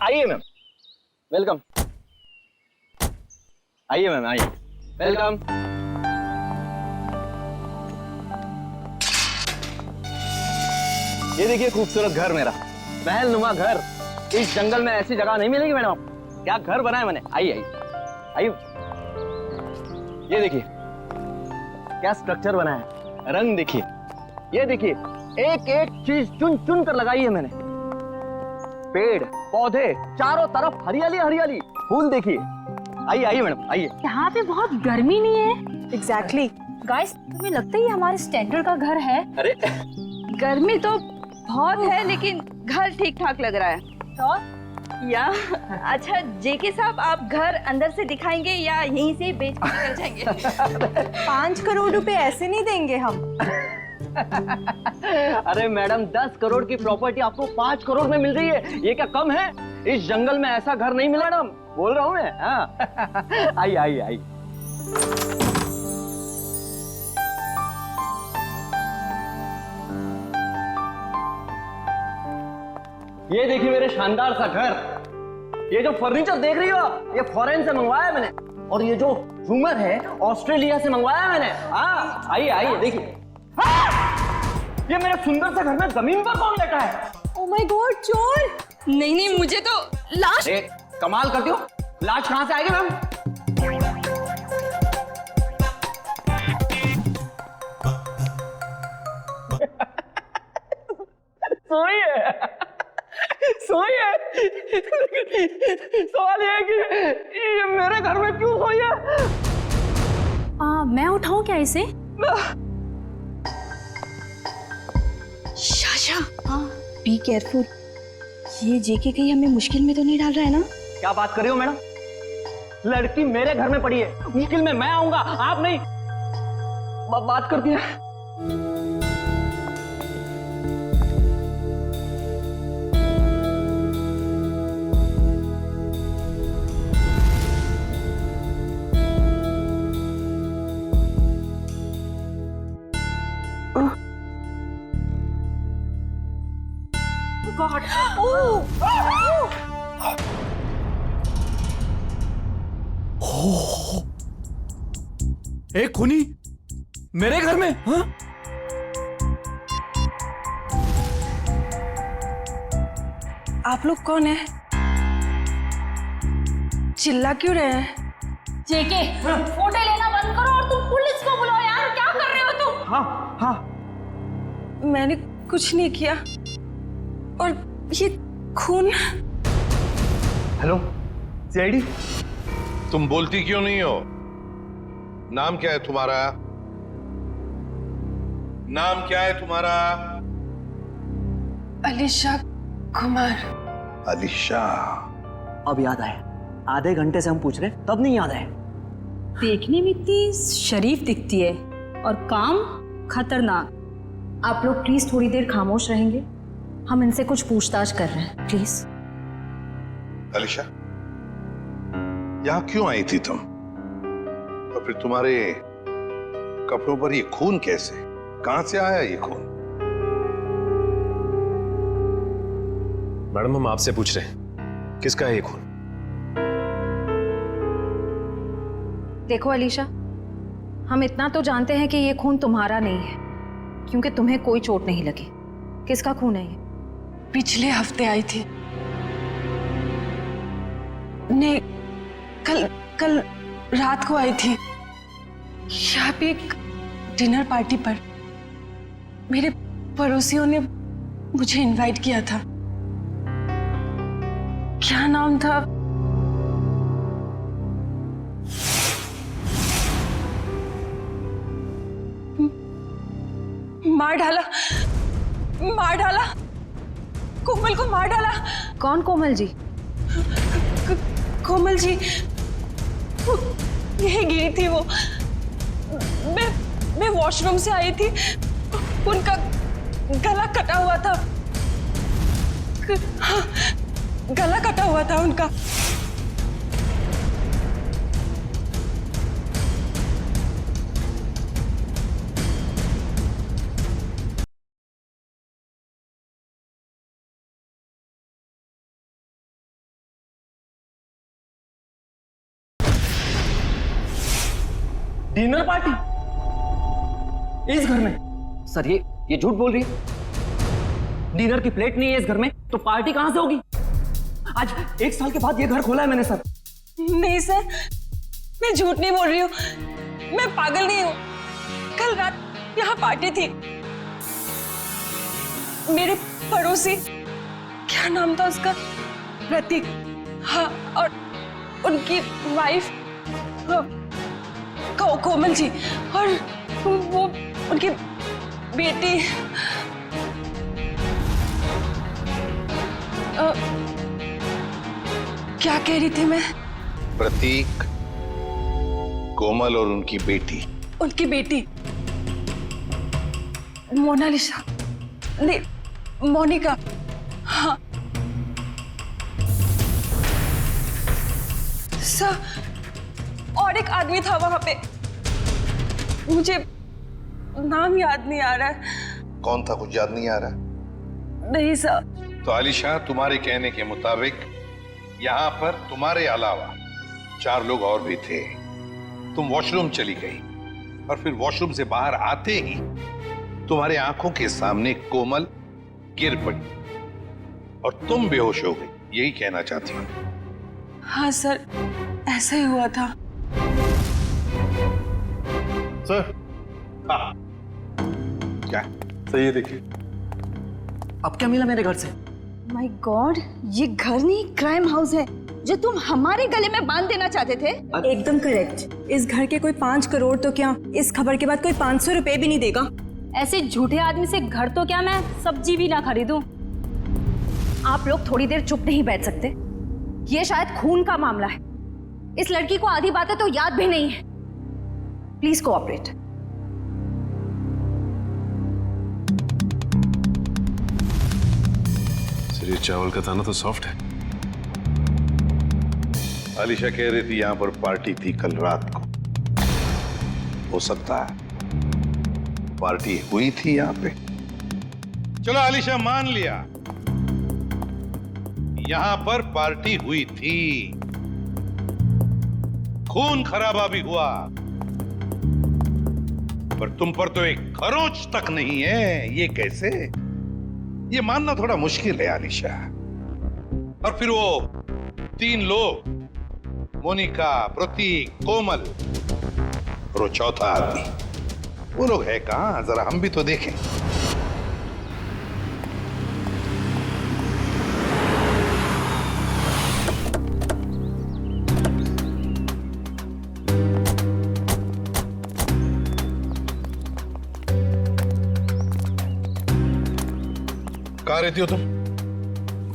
आइए ma'am, welcome. आइए ma'am, आइए, वेलकम। ये देखिए खूबसूरत घर मेरा, महल नुमा घर। इस जंगल में ऐसी जगह नहीं मिलेगी मैडम। क्या घर बनाया मैंने। आइए आइए आइए, ये देखिए क्या स्ट्रक्चर बनाया है, रंग देखिए, ये देखिए एक एक चीज चुन चुन कर लगाई है मैंने। पेड़ पौधे चारों तरफ हरियाली हरियाली, फूल देखिए। आइए आइए मैडम, आइए। यहाँ पे बहुत गर्मी नहीं है? एग्जैक्टली। गाइस, तुम्हें लगता है ये हमारे स्टैंडर्ड का घर है? अरे गर्मी तो बहुत है लेकिन घर ठीक ठाक लग रहा है। तो या अच्छा जेके साहब, आप घर अंदर से दिखाएंगे या यहीं से बेच के निकल जाएंगे? 5 करोड़ रुपए ऐसे नहीं देंगे हम। अरे मैडम, 10 करोड़ की प्रॉपर्टी आपको 5 करोड़ में मिल रही है, ये क्या कम है? इस जंगल में ऐसा घर नहीं मिला मैडम, बोल रहा हूँ मैं। हाँ। आइए आइए आइए। ये देखिए मेरे शानदार सा घर। ये जो फर्नीचर देख रही हो आप, ये फॉरेन से मंगवाया है मैंने। और ये जो झूमर है ऑस्ट्रेलिया से मंगवाया है मैंने। हाँ आइए आइए देखिए। ये मेरे सुंदर से घर में जमीन पर कौन लेटा है? ओह माय गॉड, चोर! नहीं नहीं, मुझे तो लाश। कमाल करती हो, लाश कहां से आएगी मैम? सोइए सोइए। सवाल ये है कि ये मेरे घर में क्यों सोई है? मैं उठाऊं क्या इसे? Sasha, be careful. ये जेके कहीं हमें मुश्किल में तो नहीं डाल रहा है ना? क्या बात कर रही हो मैडम? लड़की मेरे घर में पड़ी है, मुश्किल में मैं आऊंगा, आप नहीं। बात करती है। गॉड! एक खूनी मेरे घर में? हाँ? आप लोग कौन है? चिल्ला क्यों रहे हैं? जेके, फोटो लेना बंद करो और तुम पुलिस को बुलाओ यार। क्या कर रहे हो तुम? हाँ हाँ, मैंने कुछ नहीं किया। और ये खून। Hello CID. तुम बोलती क्यों नहीं हो? नाम क्या है तुम्हारा? नाम क्या है तुम्हारा? अलीशा कुमार। अलीशा। अब याद आया, आधे घंटे से हम पूछ रहे तब नहीं याद आया। देखने में इतनी शरीफ दिखती है और काम खतरनाक। आप लोग प्लीज थोड़ी देर खामोश रहेंगे, हम इनसे कुछ पूछताछ कर रहे हैं, प्लीज। अलीशा, यहां क्यों आई थी तुम? और फिर तुम्हारे कपड़ों पर ये खून कैसे? कहां से आया ये खून? मैडम, हम आपसे पूछ रहे हैं, किसका है ये खून? देखो अलीशा, हम इतना तो जानते हैं कि ये खून तुम्हारा नहीं है, क्योंकि तुम्हें कोई चोट नहीं लगी। किसका खून है ये? पिछले हफ्ते आई थी। नहीं, कल रात को आई थी। यहाँ पे एक डिनर पार्टी पर मेरे पड़ोसियों ने मुझे इनवाइट किया था। क्या नाम था? मार डाला। कोमल को मार डाला। कौन कोमल जी? कोमल जी यही गिरी थी वो। मैं वॉशरूम से आई थी, उनका गला कटा हुआ था। हाँ, गला कटा हुआ था उनका। डिनर पार्टी इस घर में? सर ये झूठ बोल रही है। डिनर की प्लेट नहीं है इस घर में, तो पार्टी कहां से होगी? आज 1 साल के बाद ये घर खोला है मैंने सर। नहीं सर, मैं झूठ नहीं बोल रही हूँ, मैं पागल नहीं हूँ। कल रात यहाँ पार्टी थी। मेरे पड़ोसी, क्या नाम था उसका, प्रतीक, हाँ, और उनकी वाइफ कोमल जी, और वो उनकी बेटी क्या कह रही थी मैं? प्रतीक, कोमल और उनकी बेटी। उनकी बेटी मोनालिसा, नहीं मोनिका, हाँ सर। और एक आदमी था वहां पे, मुझे नाम याद नहीं आ रहा है। कौन था, कुछ याद नहीं आ रहा? नहीं सर। तो आलिशा, तुम्हारे कहने के मुताबिक यहाँ पर तुम्हारे अलावा 4 लोग और भी थे। तुम वॉशरूम चली गई और फिर वॉशरूम से बाहर आते ही तुम्हारे आंखों के सामने कोमल गिर पड़ी और तुम बेहोश हो गई, यही कहना चाहती हूँ? हाँ सर, ऐसा ही हुआ था। सर, हाँ, क्या सही है, देखिए। अब क्या मिला मेरे घर से? माय गॉड, ये घर नहीं क्राइम हाउस है जो तुम हमारे गले में बांध देना चाहते थे। एकदम करेक्ट। इस घर के कोई 5 करोड़ तो क्या, इस खबर के बाद कोई 500 रुपए भी नहीं देगा। ऐसे झूठे आदमी से घर तो क्या, मैं सब्जी भी ना खरीदूं। आप लोग थोड़ी देर चुप नहीं बैठ सकते? ये शायद खून का मामला है। इस लड़की को आधी बातें तो याद भी नहीं है। Please cooperate. सर, ये चावल का दाना तो सॉफ्ट है। आलिशा कह रही थी यहाँ पर पार्टी थी कल रात को। हो सकता है पार्टी हुई थी यहाँ पे। चलो आलिशा, मान लिया यहाँ पर पार्टी हुई थी, खून खराबा भी हुआ, पर तुम पर तो एक खरोंच तक नहीं है। ये कैसे? ये मानना थोड़ा मुश्किल है आलिशा। और फिर वो 3 लोग, मोनिका, प्रतीक, कोमल और वो चौथा आदमी, वो लोग है कहां? जरा हम भी तो देखें। कहाँ रहती हो तुम?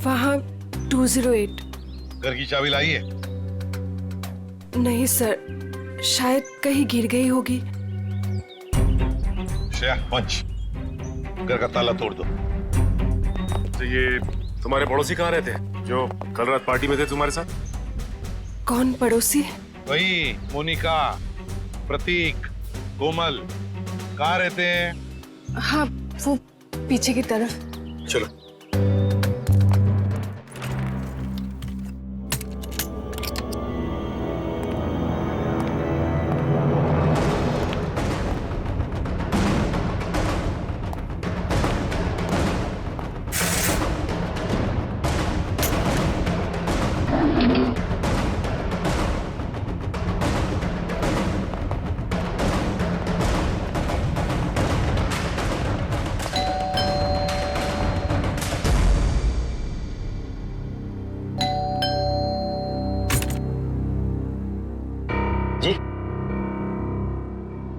वहाँ 208। घर की चाबी लाई है? नहीं सर, शायद कहीं गिर गई होगी। श्रेया, पंच, घर का ताला तोड़ दो। तो ये तुम्हारे पड़ोसी कहाँ रहते हैं जो कल रात पार्टी में थे तुम्हारे साथ? कौन पड़ोसी? वही मोनिका, प्रतीक, कोमल, कहाँ रहते हैं? हाँ, वो पीछे की तरफ। चलो।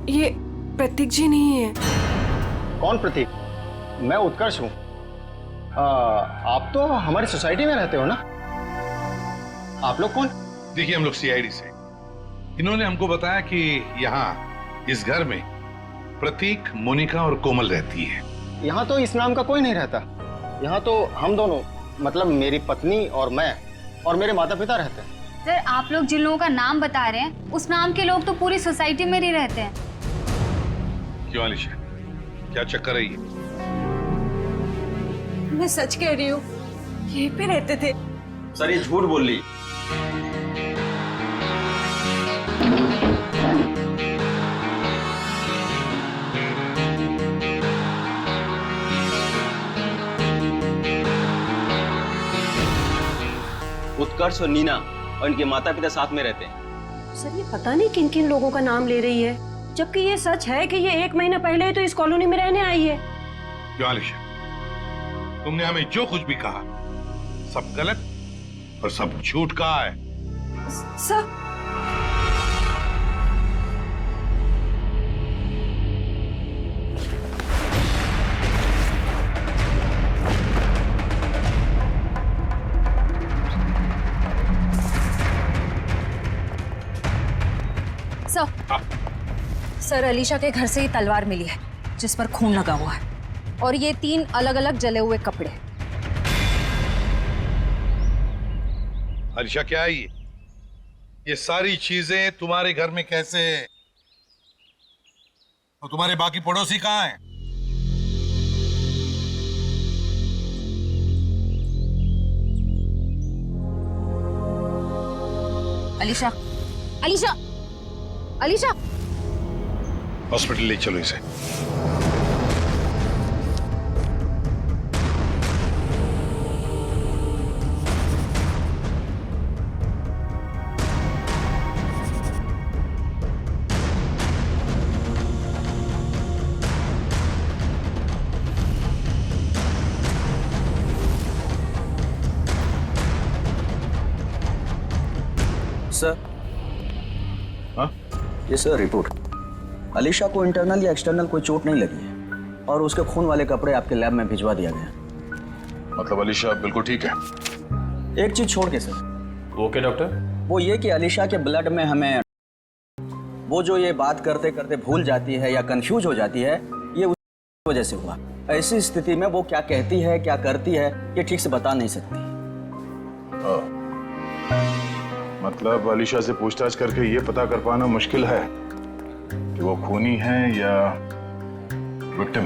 ये प्रतीक जी नहीं है। कौन प्रतीक? मैं उत्कर्ष हूँ। आप तो हमारी सोसाइटी में रहते हो ना? आप लोग कौन? देखिए, हम लोग सीआईडी से। इन्होंने हमको बताया कि यहाँ इस घर में प्रतीक, मोनिका और कोमल रहती है। यहाँ तो इस नाम का कोई नहीं रहता। यहाँ तो हम दोनों, मतलब मेरी पत्नी और मैं और मेरे माता पिता रहते हैं। सर, आप लोग जिन लोगों का नाम बता रहे हैं, उस नाम के लोग तो पूरी सोसाइटी में ही रहते हैं। क्यों आलिशा, क्या चक्कर है ये? मैं सच कह रही हूँ, यहीं पे रहते थे। सर, ये झूठ बोल रही। उत्कर्ष और नीना और इनके माता पिता साथ में रहते हैं। सर ये पता नहीं किन किन लोगों का नाम ले रही है, जबकि ये सच है कि ये 1 महीना पहले ही तो इस कॉलोनी में रहने आई है। क्यों आलिशा, तुमने हमें जो कुछ भी कहा सब गलत और सब झूठ कहा है। सर सर अलीशा के घर से ये तलवार मिली है जिस पर खून लगा हुआ है, और ये 3 अलग अलग जले हुए कपड़े। आलिशा क्या है ये सारी चीजें तुम्हारे घर में कैसे है? और तुम्हारे बाकी पड़ोसी कहाँ हैं? अलीशा, अलीशा, अलीशा, हॉस्पिटल ले चलो इसे। सर, हाँ ये सर रिपोर्ट। अलीशा को इंटरनल या एक्सटर्नल कोई चोट नहीं लगी है और उसके खून वाले कपड़े आपके लैब में भिजवा दिया गया। मतलब अलीशा बिल्कुल ठीक है? एक चीज छोड़ के सर। Okay doctor. वो ये कि अलीशा के ब्लड में हमें वो जो ये बात करते करते भूल जाती है या कंफ्यूज हो जाती है, ये उस वजह से हुआ। ऐसी स्थिति में वो क्या कहती है क्या करती है ये ठीक से बता नहीं सकती। मतलब अलीशा से पूछताछ करके ये पता कर पाना मुश्किल है कि वो खूनी है या विक्टिम।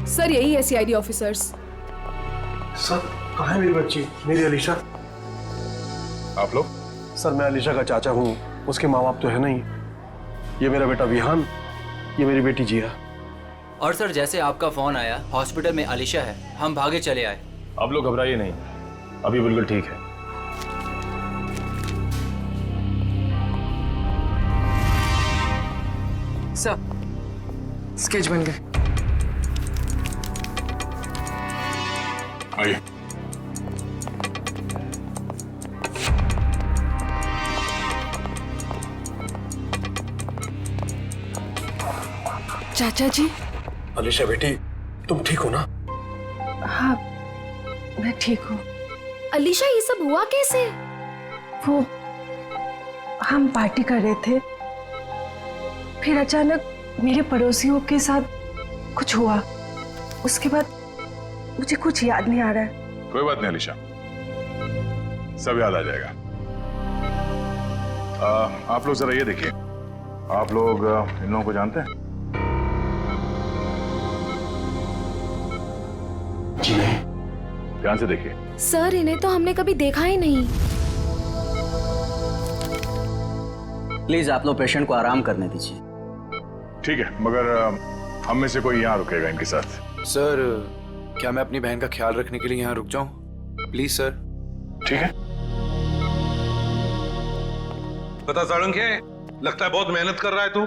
सर यही है सीआईडी ऑफिसर्स। सर कहाँ है मेरी बच्ची, मेरी अलीशा? आप लोग? सर मैं अलीशा का चाचा हूँ, उसके माँ बाप तो है नहीं। ये मेरा बेटा विहान, ये मेरी बेटी जिया। और सर जैसे आपका फोन आया हॉस्पिटल में अलीशा है, हम भागे चले आए। आप लोग घबराइए नहीं, अभी बिल्कुल ठीक है। सर स्केच बन गए। आइए। चाचा जी। अलीशा बेटी तुम ठीक हो ना? हाँ मैं ठीक हूँ। अलीशा ये सब हुआ कैसे? वो हम पार्टी कर रहे थे, फिर अचानक मेरे पड़ोसियों के साथ कुछ हुआ। उसके बाद मुझे कुछ याद नहीं आ रहा है। कोई बात नहीं अलीशा, सब याद आ जाएगा। आप लोग जरा ये देखिए, आप लोग इन लोगों को जानते हैं? जी नहीं। ध्यान से देखिए। सर इन्हें तो हमने कभी देखा ही नहीं। प्लीज आप लोग पेशेंट को आराम करने दीजिए। ठीक है, मगर हम में से कोई यहाँ रुकेगा इनके साथ? सर क्या मैं अपनी बहन का ख्याल रखने के लिए यहाँ रुक जाऊं? Please sir. ठीक है। पता साळुंखे, लगता है बहुत मेहनत कर रहा है तू।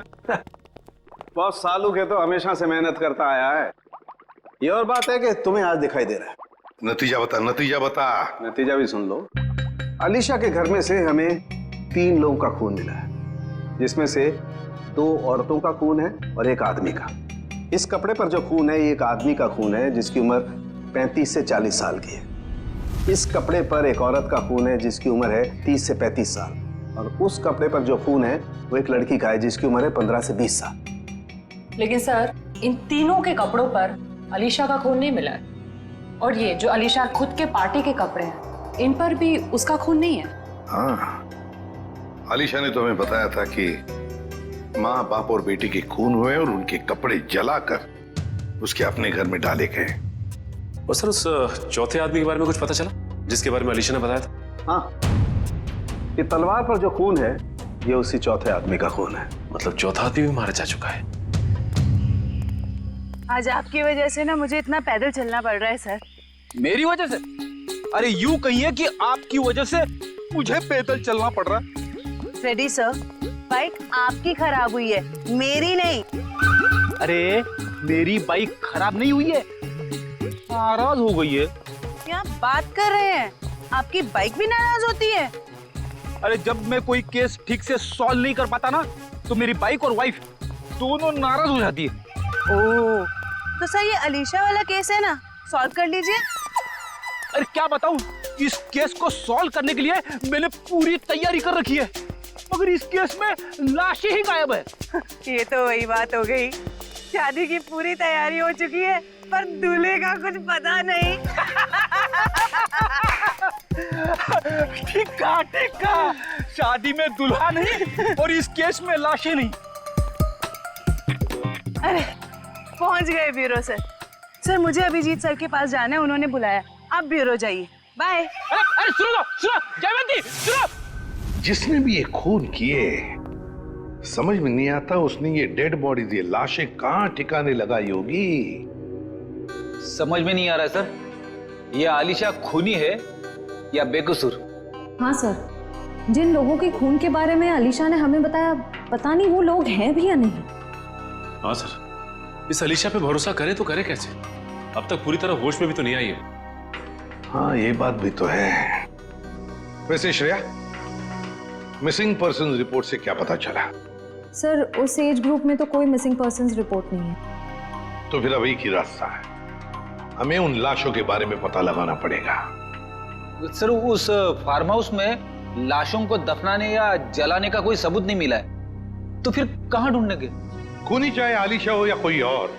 बहुत सालों के तो हमेशा से मेहनत करता आया है। ये और बात है कि तुम्हें आज दिखाई दे रहा है। नतीजा बता, नतीजा बता। नतीजा भी सुन लो। अलीशा के घर में से हमें 3 लोगों का खून मिला है, जिसमें से 2 औरतों का खून है और 1 आदमी का। इस कपड़े पर जो खून है ये एक आदमी का खून है जिसकी उम्र 35 से 40 साल की है। इस कपड़े पर एक औरत का खून है जिसकी उम्र है 30 से 35 साल, और उस कपड़े पर जो खून है वो एक लड़की का है जिसकी उम्र है 15 से 20 साल। लेकिन सर इन तीनों के कपड़ों पर अलीशा का खून नहीं मिला है, और ये जो अलीशा खुद के पार्टी के कपड़े हैं इन पर भी उसका खून नहीं है। हाँ, अलीशा ने तो हमें बताया था कि माँ बाप और बेटी के खून हुए और उनके कपड़े जलाकर उसके अपने घर में डाले गए। और सर उस चौथे आदमी के बारे में कुछ पता चला जिसके बारे में अलीशा ने बताया था? हाँ, ये तलवार पर जो खून है ये उसी चौथे आदमी का खून है। मतलब चौथा आदमी भी मारा जा चुका है। आज आपकी वजह से ना मुझे इतना पैदल चलना पड़ रहा है सर। मेरी वजह से? अरे यूं कहिए कि आपकी वजह से मुझे पैदल चलना पड़ रहा है। फ्रेडी सर, बाइक आपकी खराब हुई है, मेरी नहीं। अरे मेरी बाइक खराब नहीं हुई है, नाराज हो गई है। क्या बात कर रहे हैं? आपकी बाइक भी नाराज होती है? अरे जब मैं कोई केस ठीक से सॉल्व नहीं कर पाता ना, तो मेरी बाइक और वाइफ दोनों नाराज हो जाती है। ओह, तो सर ये अलीशा वाला केस है ना, सॉल्व कर लीजिए। अरे क्या बताऊं, इस केस को सॉल्व करने के लिए मैंने पूरी तैयारी कर रखी है, मगर इस केस में लाशें ही गायब है। ये तो वही बात हो गई, शादी की पूरी तैयारी हो चुकी है पर दूल्हे का कुछ पता नहीं। ठीक कहा, शादी में दुल्हा नहीं और इस केस में लाशें नहीं। अरे पहुंच गए ब्यूरो सर। सर मुझे अभिजीत सर के पास जाना है, उन्होंने बुलाया। आप ब्यूरो जाइए, बाय। अरे सुनो जयवंती, सुनो। जिसने भी ये खून किए, समझ में नहीं आता उसने ये डेड बॉडी, ये लाशें कहां ठिकाने लगाई होगी। समझ में नहीं आ रहा सर, ये आलिशा खूनी है या बेकसूर? हाँ सर, जिन लोगों के खून के बारे में अलीशा ने हमें बताया, पता नहीं वो लोग हैं भी या नहीं। हाँ सर, इस अलीशा पे भरोसा करे तो करे कैसे? अब तक पूरी तरह होश में भी तो नहीं आई है। हाँ ये बात भी तो है। वैसे श्रेया, मिसिंग पर्सन रिपोर्ट से क्या पता चला? सर उस एज ग्रुप में तो कोई मिसिंग पर्संस रिपोर्ट नहीं है। तो फिर अब एक ही रास्ता है, हमें उन लाशों के बारे में पता लगाना पड़ेगा। सर उस फार्म हाउस में लाशों को दफनाने या जलाने का कोई सबूत नहीं मिला है, तो फिर कहां ढूंढने के? खूनी चाहे आलिशा हो या कोई और,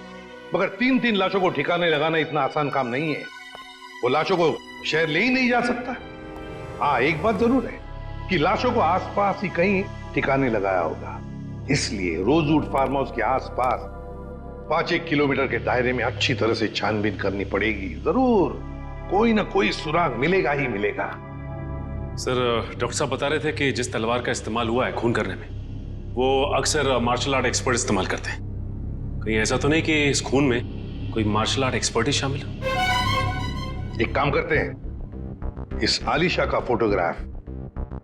मगर 3-3 लाशों को ठिकाने लगाना इतना आसान काम नहीं है। वो लाशों को शहर ले ही नहीं जा सकता। हाँ एक बात जरूर है कि लाशों को आसपास ही कहीं ठिकाने लगाया होगा, इसलिए रोजवुड फार्म हाउस के आसपास 5-1 किलोमीटर के दायरे में अच्छी तरह से छानबीन करनी पड़ेगी। जरूर कोई ना कोई सुराग मिलेगा ही मिलेगा। सर डॉक्टर साहब बता रहे थे कि जिस तलवार का इस्तेमाल हुआ है खून करने में, वो अक्सर मार्शल आर्ट एक्सपर्ट इस्तेमाल करते हैं। कहीं ऐसा तो नहीं कि इस खून में कोई मार्शल आर्ट एक्सपर्ट ही शामिल हो? एक काम करते हैं, इस आलिशा का फोटोग्राफ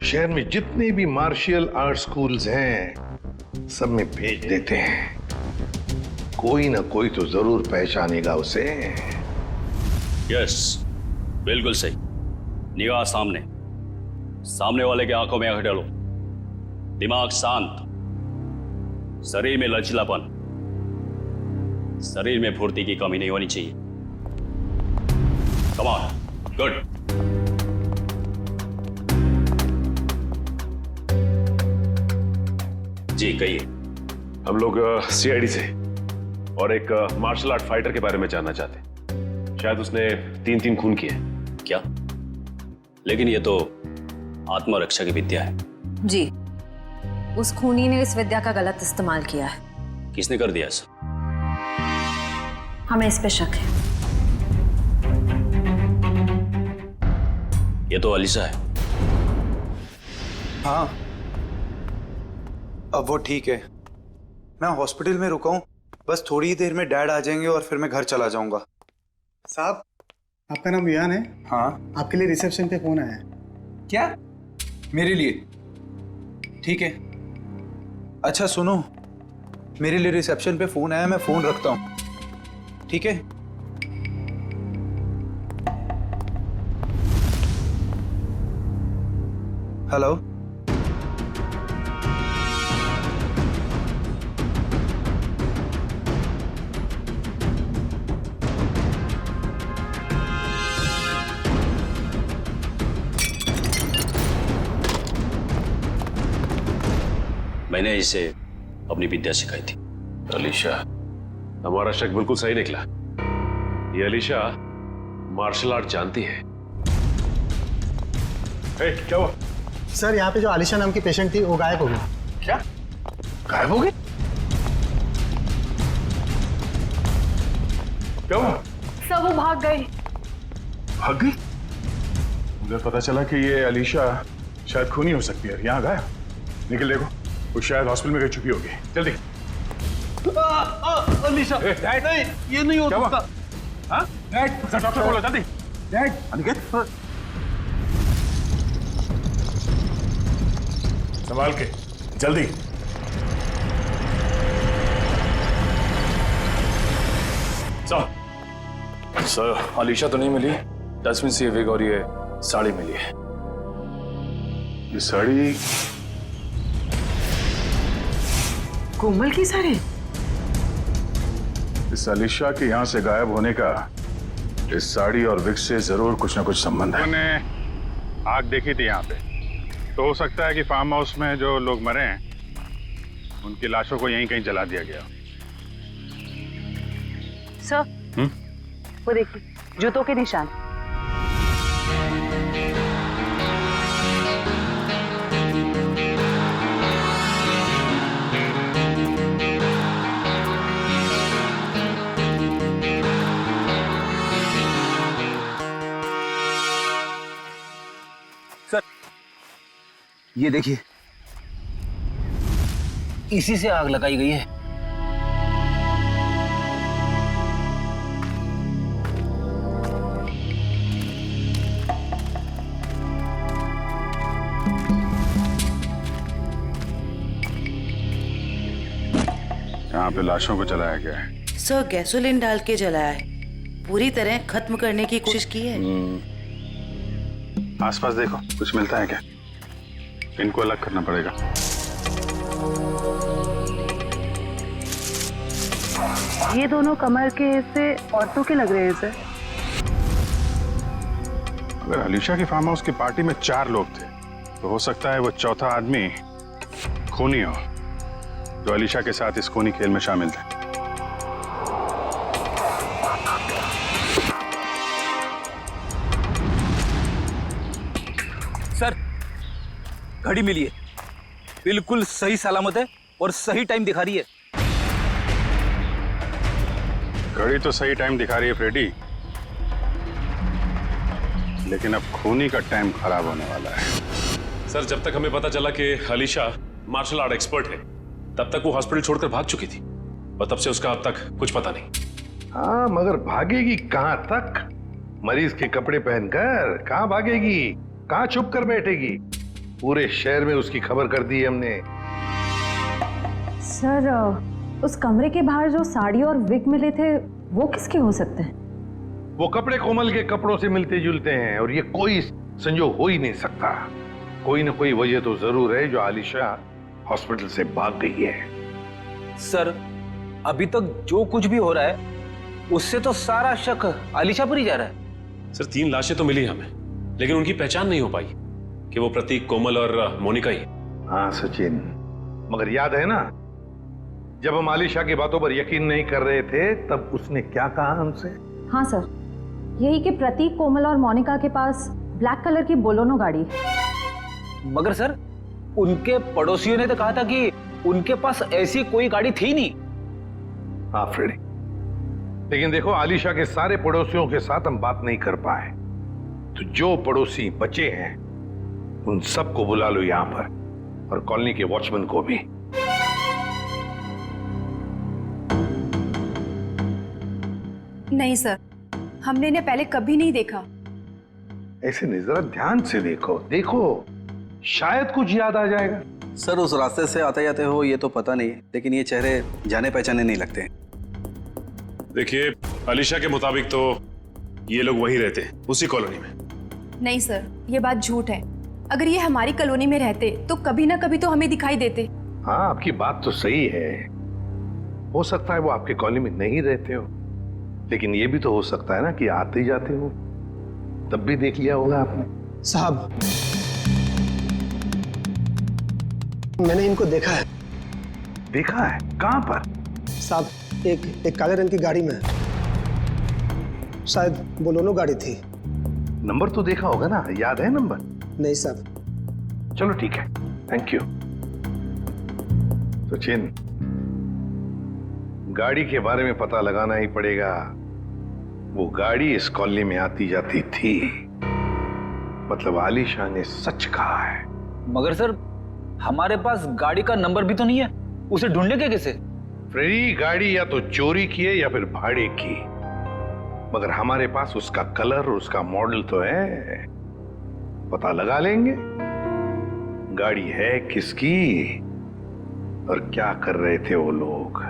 शहर में जितने भी मार्शल आर्ट स्कूल्स हैं सब में भेज देते हैं। कोई ना कोई तो जरूर पहचानेगा उसे। यस, बिल्कुल सही। निगाह सामने, सामने वाले के आंखों में आंखें डालो, दिमाग शांत, शरीर में लचीलापन, शरीर में फुर्ती की कमी नहीं होनी चाहिए। Come on, good. जी कहिए। हम लोग सीआईडी से और एक मार्शल आर्ट फाइटर के बारे में जानना चाहते हैं। शायद उसने 3 खून किए। क्या? लेकिन ये तो आत्मरक्षा की विद्या है। जी, उस खूनी ने इस विद्या का गलत इस्तेमाल किया है। किसने कर दिया ऐसा? हमें इस पे शक है। ये तो अलीशा है। हाँ, अब वो ठीक है। मैं हॉस्पिटल में रुका हूँ, बस थोड़ी ही देर में डैड आ जाएंगे और फिर मैं घर चला जाऊंगा। साहब, आपका नाम विहान है? हाँ। आपके लिए रिसेप्शन पे फोन आया है। क्या? मेरे लिए? ठीक है। अच्छा सुनो, मेरे लिए रिसेप्शन पे फोन आया, मैं फोन रखता हूँ, ठीक है? हेलो, मैंने इसे अपनी विद्या सिखाई थी। अलीशा, हमारा शक बिल्कुल सही निकला। ये अलीशा मार्शल आर्ट जानती है। क्या हुआ? सर यहाँ पे जो आलिशा नाम की पेशेंट थी वो गायब हो गई। क्या गायब हो गई? क्या हुआ? सब वो भाग गई। भाग गई? मुझे पता चला कि ये अलीशा शायद खूनी हो सकती है। यहाँ गायब। निकल देखो, वो शायद हॉस्पिटल में रह चुकी होगी। जल्दी। अलीशा, डैड नहीं, ये नहीं हो सकता। हाँ? डॉक्टर बोलो जल्दी। डैड, अनिकेत, संभाल के, जल्दी। सर, अलीशा तो नहीं मिली। डस्टबिन से ये विग और ये साड़ी मिली है। ये साड़ी कोमल की साड़ी? इस अलीशा के यहाँ से गायब होने का इस साड़ी और विग से जरूर कुछ ना कुछ संबंध है। मैंने आग देखी थी यहाँ पे, तो हो सकता है कि फार्म हाउस में जो लोग मरे हैं उनकी लाशों को यहीं कहीं जला दिया गया। सर, वो देखिए, जूतों के निशान। सर, ये देखिए, इसी से आग लगाई गई है। यहाँ पे लाशों को जलाया गया है। सर, गैसोलीन डाल के जलाया है। पूरी तरह खत्म करने की कोशिश की है। आसपास देखो, कुछ मिलता है क्या? इनको अलग करना पड़ेगा। ये दोनों कमर के हिस्से औरतों के लग रहे हैं सर। अगर अलीशा की फार्म हाउस की पार्टी में 4 लोग थे, तो हो सकता है वो चौथा आदमी खूनी हो, जो अलीशा के साथ इस खूनी खेल में शामिल थे। सर, घड़ी मिली है, बिल्कुल सही सलामत है और सही टाइम दिखा रही है। घड़ी तो सही टाइम दिखा रही है फ्रेडी, लेकिन अब खूनी का टाइम खराब होने वाला है। सर, जब तक हमें पता चला कि अलीशा मार्शल आर्ट एक्सपर्ट है, तब तक वो हॉस्पिटल छोड़कर भाग चुकी थी और तब से उसका अब तक कुछ पता नहीं। हाँ, मगर भागेगी कहां तक? मरीज के कपड़े पहनकर कहां भागेगी? कहां छुप कर बैठेगी? पूरे शहर में उसकी खबर कर दी है हमने। सर, उस कमरे के बाहर जो साड़ी और विग मिले थे, वो किसके हो सकते हैं? वो कपड़े कोमल के कपड़ों से मिलते जुलते हैं और ये कोई संजोग हो ही नहीं सकता। कोई ना कोई वजह तो जरूर है जो आलिशा हॉस्पिटल से भाग गई है। सर, अभी तक जो कुछ भी हो रहा है उससे तो सारा शक आलिशा पर ही जा रहा है। सर, 3 लाशें तो मिली हमें, लेकिन उनकी पहचान नहीं हो पाई कि वो प्रतीक, कोमल और मोनिका ही। हाँ सचिन, मगर याद है ना, जब हम आलिशा की बातों पर यकीन नहीं कर रहे थे, तब उसने क्या कहा हमसे? हाँ सर, यही कि प्रतीक, कोमल और मोनिका के पास ब्लैक कलर की बोलोनो गाड़ी। मगर सर, उनके पड़ोसियों ने तो कहा था कि उनके पास ऐसी कोई गाड़ी थी नहीं। हाँ फ्रेडी, लेकिन देखो, आलिशा के सारे पड़ोसियों के साथ हम बात नहीं कर पाए, तो जो पड़ोसी बचे हैं उन सबको बुला लो यहां पर, और कॉलोनी के वॉचमैन को भी। नहीं सर, हमने इन्हें पहले कभी नहीं देखा। ऐसे नहीं, जरा ध्यान से देखो, देखो, शायद कुछ याद आ जाएगा। सर, उस रास्ते से आते जाते हो ये तो पता नहीं, लेकिन ये चेहरे जाने पहचाने नहीं लगते हैं। देखिए, अलीशा के मुताबिक तो ये लोग वहीं रहते हैं, उसी कॉलोनी में। नहीं सर, ये बात झूठ है। अगर ये हमारी कॉलोनी में रहते तो कभी ना कभी तो हमें दिखाई देते। हाँ, आपकी बात तो सही है। हो सकता है वो आपके कॉलोनी में नहीं रहते हो, लेकिन ये भी तो हो सकता है ना कि आते जाते हो, तब भी देख लिया होगा आपने। साहब, मैंने इनको देखा है। देखा है? कहां पर? साहब, एक काले रंग की गाड़ी में, शायद बोलोनो गाड़ी थी। नंबर तो देखा होगा ना, याद है नंबर? नहीं साहब। चलो ठीक है, थैंक यू। सचिन, गाड़ी के बारे में पता लगाना ही पड़ेगा। वो गाड़ी इस कॉलोनी में आती जाती थी, मतलब आलिशा ने सच कहा है। मगर सर, हमारे पास गाड़ी का नंबर भी तो नहीं है, उसे ढूंढने के कैसे? फ्रेडी, गाड़ी या तो चोरी की है या फिर भाड़े की। मगर हमारे पास उसका कलर और उसका मॉडल तो है, पता लगा लेंगे गाड़ी है किसकी और क्या कर रहे थे वो लोग।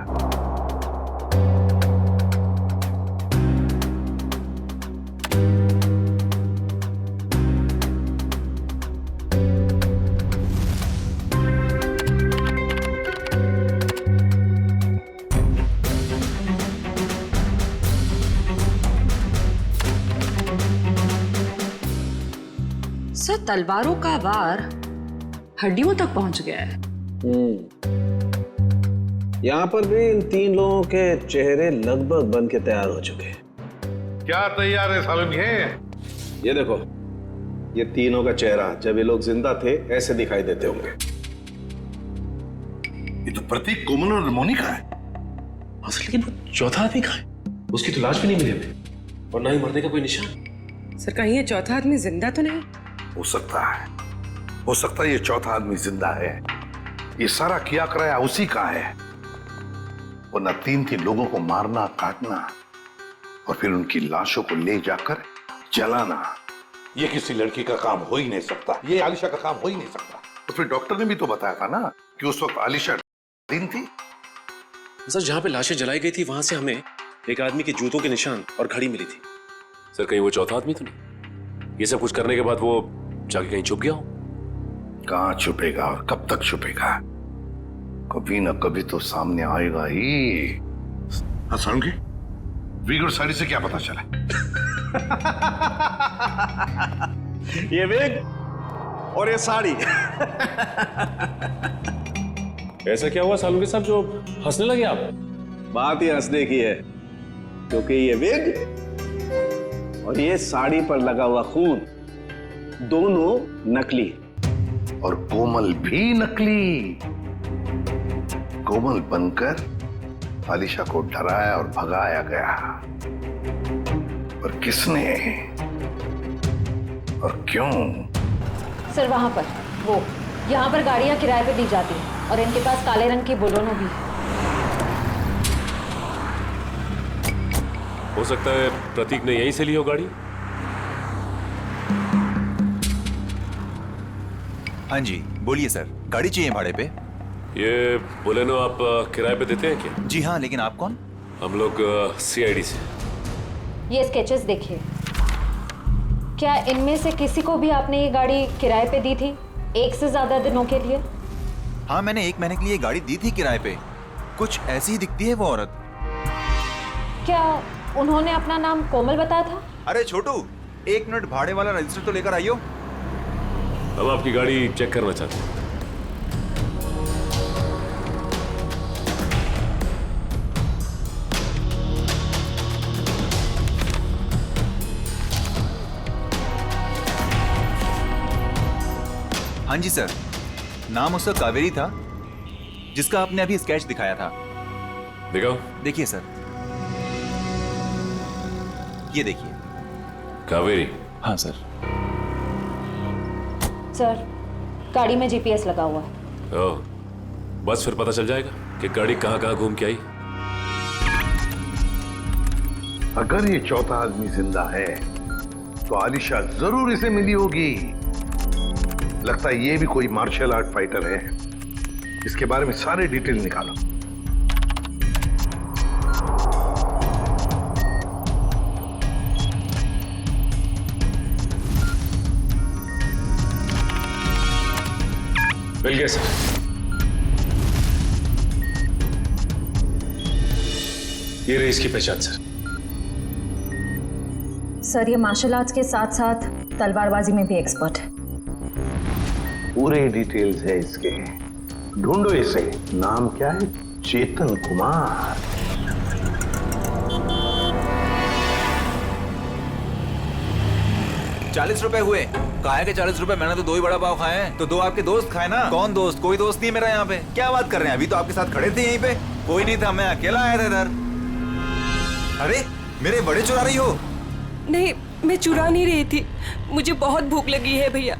सर, तलवारों का वार हड्डियों तक पहुंच गया है। यहाँ पर भी इन 3 लोगों के चेहरे लगभग बन के तैयार हो चुके हैं। क्या तैयार है सालन के? ये देखो, ये तीनों का चेहरा जब ये लोग जिंदा थे ऐसे दिखाई देते होंगे। ये तो प्रतीक, कोमल और मोनिका है। असल लेकिन वो चौथा आदमी कहाँ है? उसकी तो लाश भी नहीं मिली हमें, और ना ही मरने का कोई निशान। सर, कहीं ये चौथा आदमी जिंदा तो नहीं? हो सकता है ये चौथा आदमी जिंदा है। ये सारा किया कराया उसी का है। वरना 3 लोगों को मारना, काटना और फिर उनकी लाशों को ले जाकर जलाना, ये किसी लड़की का काम हो ही नहीं सकता। ये आलिशा का काम हो ही नहीं सकता। तो फिर डॉक्टर ने भी तो बताया था ना कि उस वक्त आलिशा दिन थी। सर, जहां पे लाशें जलाई गई थी वहां से हमें एक आदमी के जूतों के निशान और घड़ी मिली थी। सर, कहीं वो चौथा आदमी तो नहीं? ये सब कुछ करने के बाद वो जाके कहीं छुप गया हो? कहां छुपेगा और कब तक छुपेगा? कभी ना कभी तो सामने आएगा ही। हाँ सालुंके, विग और साड़ी से क्या पता चला? ये विग और ये साड़ी। ऐसा क्या हुआ सालुंके साहब जो हंसने लगे आप? बात ही हंसने की है, क्योंकि ये विग और ये साड़ी पर लगा हुआ खून दोनों नकली, और कोमल भी नकली। कोमल बनकर आलिशा को डराया और भगाया गया। पर किसने और क्यों? सर, वहां पर वो, यहाँ पर गाड़ियां किराए पे दी जाती हैं और इनके पास काले रंग की बोलोनो भी है। हो सकता है प्रतीक ने यहीं से ली हो गाड़ी। हाँ जी, बोलिए सर, गाड़ी चाहिए भाड़े पे? ये बोलेनो आप किराए पे देते हैं क्या? जी हाँ, लेकिन आप कौन? हम लोग CID से। ये स्केचेस देखिए। क्या इनमें से किसी को भी आपने ये गाड़ी किराए पे दी थी 1 से ज्यादा दिनों के लिए? हाँ, मैंने 1 महीने के लिए गाड़ी दी थी किराए पे। कुछ ऐसी ही दिखती है वो औरत। क्या उन्होंने अपना नाम कोमल बताया था? अरे छोटू, 1 मिनट, भाड़े वाला रजिस्टर तो लेकर आइयो। हम आपकी गाड़ी चेक करना चाहते हैं। हाँ जी सर, नाम उसका कावेरी था, जिसका आपने अभी स्केच दिखाया था। दिखाओ। देखिए सर, ये देखिए। कावेरी? हाँ सर। सर, गाड़ी में GPS लगा हुआ है। ओह, बस फिर पता चल जाएगा कि गाड़ी कहाँ घूम के आई। अगर ये चौथा आदमी जिंदा है तो आलिशा जरूर इसे मिली होगी। लगता है ये भी कोई मार्शल आर्ट फाइटर है। इसके बारे में सारे डिटेल निकालो। मिल गया सर। ये रही इसकी पहचान सर। सर, ये मार्शल आर्ट्स के साथ साथ तलवारबाजी में भी एक्सपर्ट है। पूरे डिटेल्स है इसके। ढूंढो इसे। नाम क्या है? चेतन कुमार। ₹40 हुए। काहे के ₹40? मैंने तो 2 ही बड़ा पाव खाए हैं। तो 2 आपके दोस्त खाए ना। कौन दोस्त? कोई दोस्त नहीं मेरा यहाँ पे। क्या बात कर रहे हैं? अभी तो आपके साथ खड़े थे यहीं पे। कोई नहीं था, मैं अकेला आया था इधर। अरे, मेरे बड़े चुरा रही हो? नहीं, मैं चुरा नहीं रही थी। मुझे बहुत भूख लगी है भैया।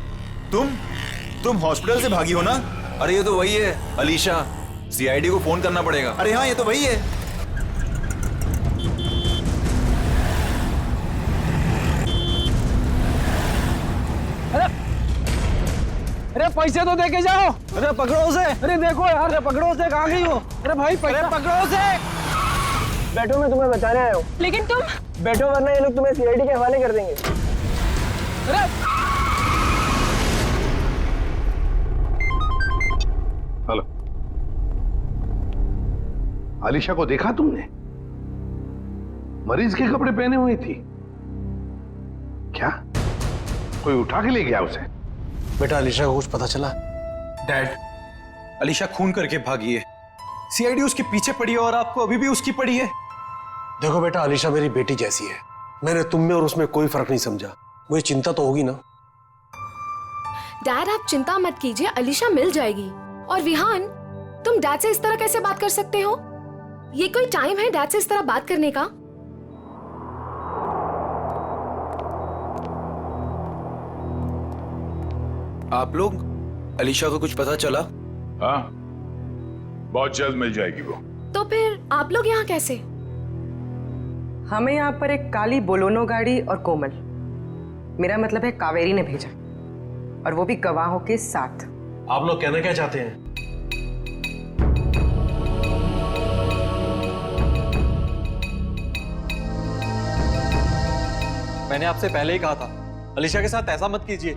तुम हॉस्पिटल से भागी हो ना? अरे ये तो वही है, अलीशा। CID को फोन करना पड़ेगा। अरे हाँ, ये तो वही है। अरे पैसे तो दे के जाओ। अरे पकड़ो उसे। अरे देखो यार, अरे पकड़ो उसे, कहाँ गई हो? अरे भाई अरे पकड़ो उसे। बैठो, मैं तुम्हें बताने आया हूँ। लेकिन तुम बैठो वरना ये लोग तुम्हें सीआईडी के हवाले कर देंगे। अरे हेलो, आलिशा को देखा तुमने? मरीज के कपड़े पहने हुई थी। क्या कोई उठा के ले गया उसे? बेटा अलीशा को कुछ पता चला? डैड, अलीशा खून करके भागी है। सीआईडी उसके पीछे पड़ी है और आपको अभी भी उसकी पड़ी है। देखो बेटा, अलीशा मेरी बेटी जैसी है। मैंने तुम में और उसमें कोई फर्क नहीं समझा। मुझे चिंता तो होगी ना। डैड आप चिंता मत कीजिए, अलीशा मिल जाएगी। और विहान, तुम डैड से इस तरह कैसे बात कर सकते हो? ये कोई टाइम है डैड से इस तरह बात करने का? आप लोग, अलीशा को कुछ पता चला? हाँ, बहुत जल्द मिल जाएगी वो। तो फिर आप लोग यहाँ कैसे? हमें यहाँ पर एक काली बोलोनो गाड़ी और कोमल, मेरा मतलब है कावेरी ने भेजा, और वो भी गवाहों के साथ। आप लोग कहना क्या चाहते हैं? मैंने आपसे पहले ही कहा था, अलीशा के साथ ऐसा मत कीजिए।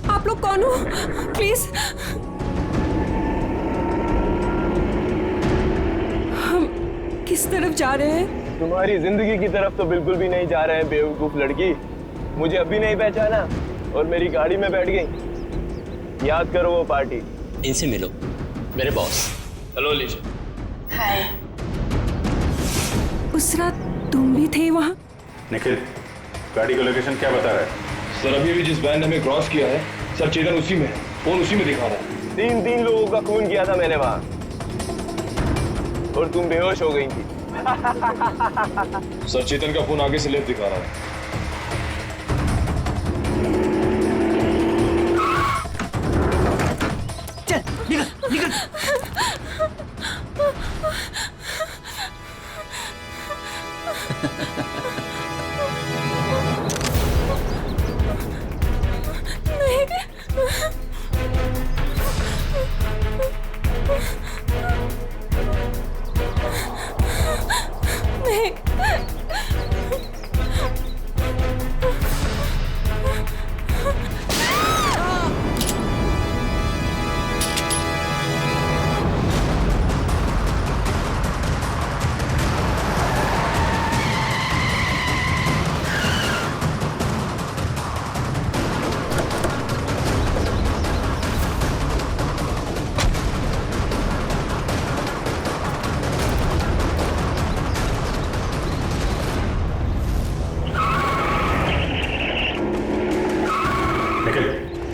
आप लोग कौन हो? प्लीज, हम किस तरफ जा रहे हैं? तुम्हारी जिंदगी की तरफ तो बिल्कुल भी नहीं जा रहे हैं बेवकूफ लड़की। मुझे अभी नहीं पहचाना और मेरी गाड़ी में बैठ गई। याद करो वो पार्टी। इनसे मिलो, मेरे बॉस। हेलो अलीशा। हाय। उस रात तुम भी थे वहाँ? निखिल, गाड़ी का लोकेशन क्या बता रहा है? सर अभी भी जिस वैन ने हमें क्रॉस किया है, सर चेतन उसी में है। फोन उसी में दिखा रहा है। तीन लोगों का खून किया था मैंने वहाँ, और तुम बेहोश हो गई थी। सर चेतन का फोन आगे से लेफ्ट दिखा रहा है। चल निकल निकल।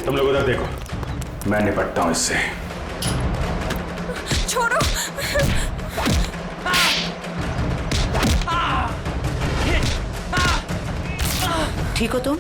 तुम लोग उधर देखो, मैं निपटता हूं इससे। छोड़ो। ठीक हो तुम?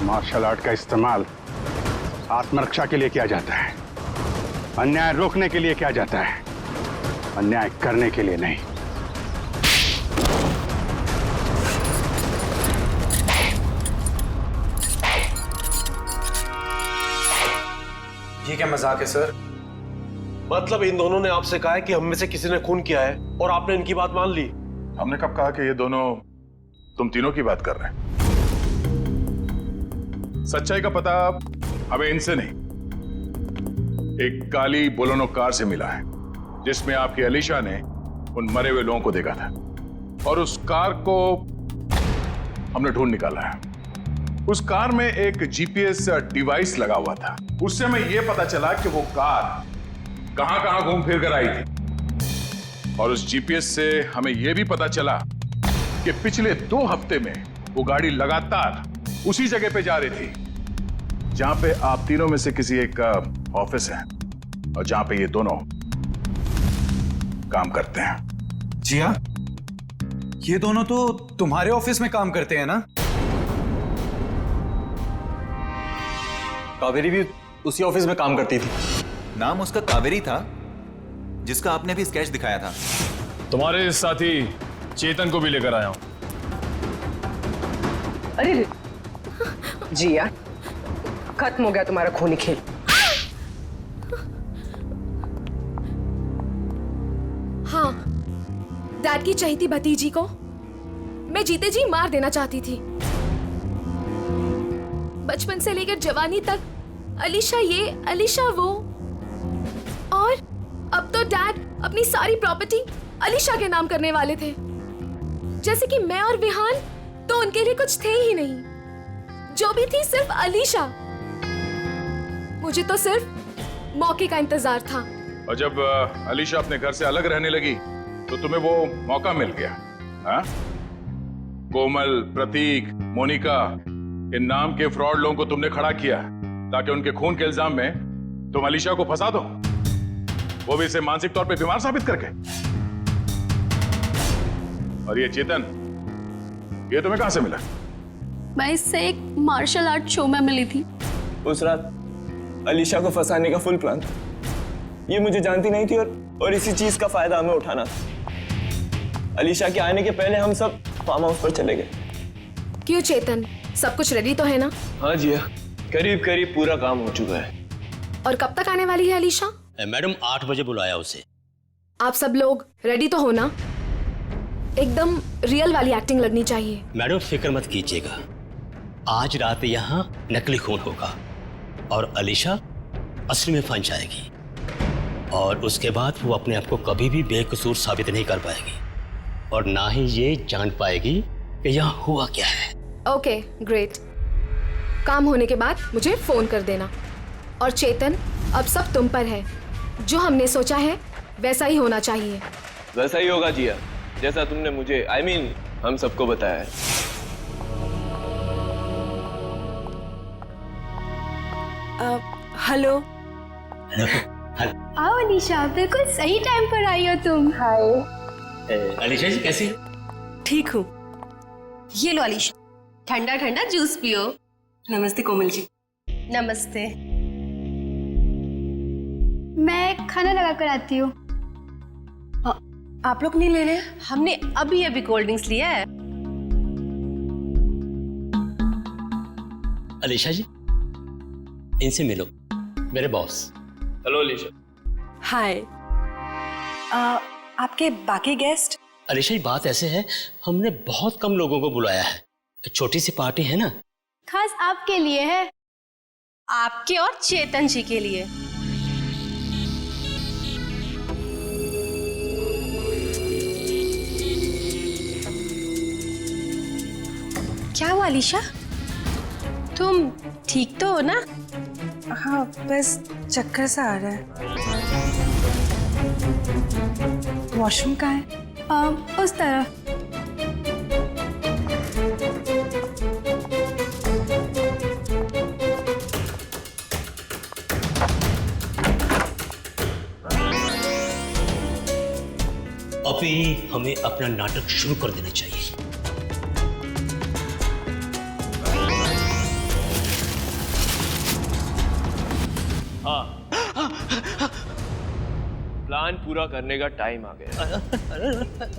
मार्शल आर्ट का इस्तेमाल आत्मरक्षा के लिए किया जाता है, अन्याय रोकने के लिए किया जाता है, अन्याय करने के लिए नहीं। ये क्या मजाक है सर? मतलब इन दोनों ने आपसे कहा है कि हम में से किसी ने खून किया है और आपने इनकी बात मान ली? हमने कब कहा कि ये दोनों तुम तीनों की बात कर रहे हैं? सच्चाई का पता हमें इनसे नहीं, एक काली बोलेरो कार से मिला है जिसमें आपकी अलीशा ने उन मरे हुए लोगों को देखा था और उस कार को हमने ढूंढ निकाला है। उस कार में एक जीपीएस डिवाइस लगा हुआ था। उससे हमें यह पता चला कि वो कार कहां कहां घूम फिर कर आई थी और उस जीपीएस से हमें यह भी पता चला कि पिछले 2 हफ्ते में वो गाड़ी लगातार उसी जगह पे जा रही थी जहां पे आप तीनों में से किसी एक का ऑफिस है और जहां पे ये दोनों काम करते हैं। जी हाँ, ये दोनों तो तुम्हारे ऑफिस में काम करते हैं ना? कावेरी भी उसी ऑफिस में काम करती थी। नाम उसका कावेरी था जिसका आपने भी स्केच दिखाया था। तुम्हारे साथी चेतन को भी लेकर आया हूं। अरे जिया, खत्म हो गया तुम्हारा खूनी खेल। हाँ, डैड की चहेती भतीजी को मैं जीते जी मार देना चाहती थी। बचपन से लेकर जवानी तक अलीशा ये अलीशा वो, और अब तो डैड अपनी सारी प्रॉपर्टी अलीशा के नाम करने वाले थे। जैसे कि मैं और विहान तो उनके लिए कुछ थे ही नहीं, जो भी थी सिर्फ अलीशा। मुझे तो सिर्फ मौके का इंतजार था। और जब अलीशा अपने घर से अलग रहने लगी तो तुम्हें वो मौका मिल गया। हाँ? कोमल, प्रतीक, मोनिका, इन नाम के फ्रॉड लोगों को तुमने खड़ा किया ताकि उनके खून के इल्जाम में तुम अलीशा को फंसा दो, वो भी इसे मानसिक तौर पे बीमार साबित करके। और ये चेतन, ये तुम्हें कहां से मिला? मैं इससे एक मार्शल आर्ट शो में मिली थी। उस रात अलीशा को फंसाने का फुल प्लान था। ये मुझे जानती नहीं थी और इसी चीज का फायदा हमें उठाना था। अलीशा के आने के पहले हम सब फार्म हाउस पर चले गए। क्यों चेतन, सब कुछ रेडी तो है ना? हाँ जी, करीब करीब पूरा काम हो चुका है। और कब तक आने वाली है अलीशा? मैडम 8 बजे बुलाया उसे। आप सब लोग रेडी तो हो ना? एकदम रियल वाली एक्टिंग लगनी चाहिए। मैडम फिक्र मत कीजिएगा, आज रात यहाँ नकली खून होगा और अलीशा असली में फंस जाएगी और उसके बाद वो अपने आप को कभी भी बेकसूर साबित नहीं कर पाएगी और ना ही ये जान पाएगी कि यहाँ हुआ क्या है। Okay, great. काम होने के बाद मुझे फोन कर देना। और चेतन, अब सब तुम पर है। जो हमने सोचा है वैसा ही होना चाहिए। वैसा ही होगा जिया, जैसा तुमने मुझे हम सबको बताया है। हेलो। आओ अलीशा, बिल्कुल सही टाइम पर आई हो तुम। हाय अलीशा जी, कैसी? ठीक हूँ। ये लो अलीशा, ठंडा ठंडा जूस पियो। नमस्ते कोमल जी। नमस्ते। मैं खाना लगा कर आती हूँ। आप लोग नहीं ले रहे? हमने अभी अभी कोल्ड ड्रिंक्स लिया है। अलीशा जी, इनसे मिलो, मेरे बॉस। हेलो अलीशा। हाय। आपके बाकी गेस्ट? अलीशा जी, बात ऐसे है, हमने बहुत कम लोगों को बुलाया है, छोटी सी पार्टी है ना। खास आपके लिए है, आपके और चेतन जी के लिए। क्या हुआ अलीशा, तुम ठीक तो हो ना? हाँ, बस चक्कर सा आ रहा है। वॉशरूम कहाँ है? उस तरफ। अभी हमें अपना नाटक शुरू कर देना चाहिए। हाँ, प्लान पूरा करने का टाइम आ गया।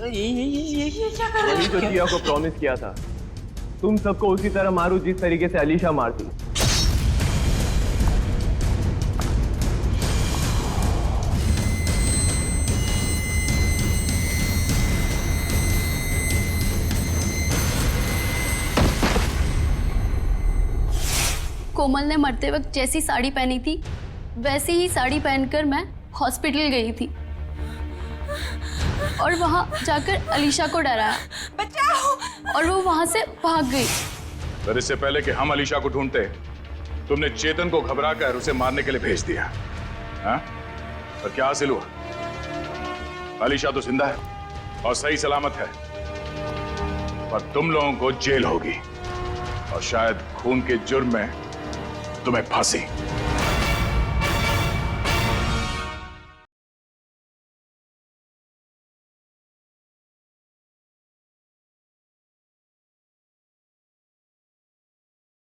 वही तो जिया को प्रॉमिस किया था, तुम सबको उसी तरह मारूं जिस तरीके से अलीशा मारती। कोमल ने मरते वक्त जैसी साड़ी पहनी थी वैसी ही साड़ी पहनकर मैं हॉस्पिटल गई थी और वहां जाकर अलीशा को डराया, बचाओ, और वो वहां से भाग गई। पर इससे पहले कि हम अलीशा को ढूंढते, तुमने चेतन को घबराकर उसे मारने के लिए भेज दिया। हाँ? पर क्या हासिल हुआ? अलीशा तो जिंदा है और सही सलामत है, पर तुम लोगों को जेल होगी और शायद खून के जुर्म में तुम्हें फांसी।